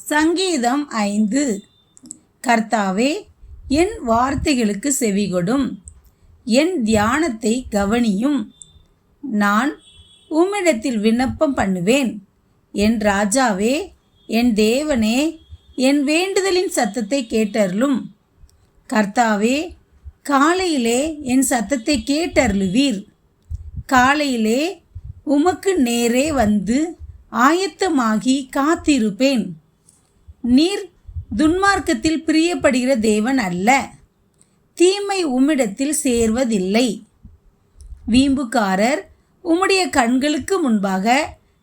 சங்கீதம் 5. கர்த்தாவே, என் வார்த்தைகளுக்கு செவிகொடும், என் தியானத்தை கவனியும். நான் உம்மிடத்தில் விண்ணப்பம் பண்ணுவேன். என் ராஜாவே, என் தேவனே, என் வேண்டுதலின் சத்தத்தை கேட்டருளும். கர்த்தாவே, காலையிலே என் சத்தத்தை கேட்டருளுவீர். காலையிலே உமக்கு நேரே வந்து ஆயத்தமாகி காத்திருப்பேன். நீர் துன்மார்க்கத்தில் பிரியப்படுகிற தேவன் அல்ல, தீமை உம்மிடத்தில் சேர்வதில்லை. வீம்புக்காரர் உம்முடைய கண்களுக்கு முன்பாக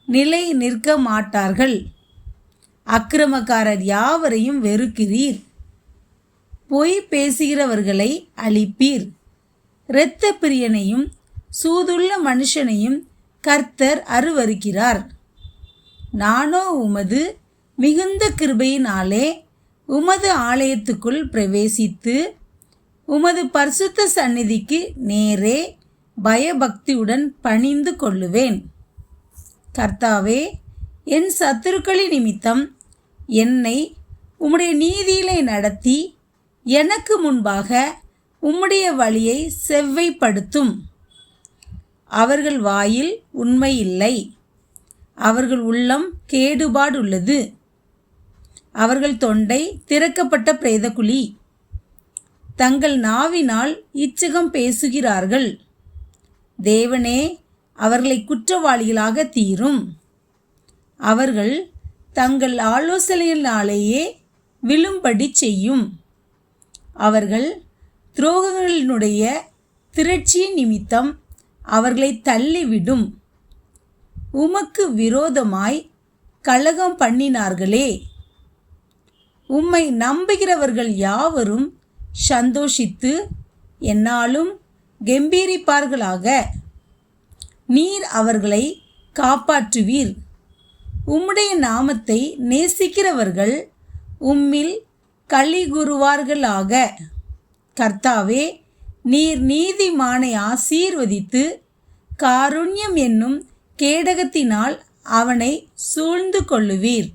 நிலை நிற்க மாட்டார்கள். அக்கிரமக்காரர் யாவரையும் வெறுக்கிறீர். பொய் பேசுகிறவர்களை அழிப்பீர். இரத்த பிரியனையும் சூதுள்ள மனுஷனையும் கர்த்தர் அருவருக்கிறார். நானோ உமது மிகுந்த கிருபையினாலே உமது ஆலயத்துக்குள் பிரவேசித்து உமது பரிசுத்த சந்நிதிக்கு நேரே பயபக்தியுடன் பணிந்து கொள்ளுவேன். கர்த்தாவே, என் சத்துருக்களின் நிமித்தம் என்னை உம்முடைய நீதியிலே நடத்தி எனக்கு முன்பாக உம்முடைய வழியை செவ்வைப்படுத்தும். அவர்கள் வாயில் உண்மை இல்லை, அவர்கள் உள்ளம் கேடுபாடுள்ளது. அவர்கள் தொண்டை திறக்கப்பட்ட பிரேதகுழி. தங்கள் நாவினால் இச்சகம் பேசுகிறார்கள். தேவனே, அவர்களை குற்றவாளிகளாக தீரும். அவர்கள் தங்கள் ஆலோசனையினாலேயே விழும்படி செய்யும். அவர்கள் துரோகங்களினுடைய திரட்சியின் நிமித்தம் அவர்களை தள்ளிவிடும். உமக்கு விரோதமாய் கலகம் பண்ணினார்களே. உம்மை நம்புகிறவர்கள் யாவரும் சந்தோஷித்து எந்நாளும் கெம்பீரிப்பார்களாக. நீர் அவர்களை காப்பாற்றுவீர். உம்முடைய நாமத்தை நேசிக்கிறவர்கள் உம்மில் களிகூறுவார்களாக. கர்த்தாவே, நீர் நீதிமானை ஆசீர்வதித்து காருண்யம் என்னும் கேடகத்தினால் அவனை சூழ்ந்து கொள்ளுவீர்.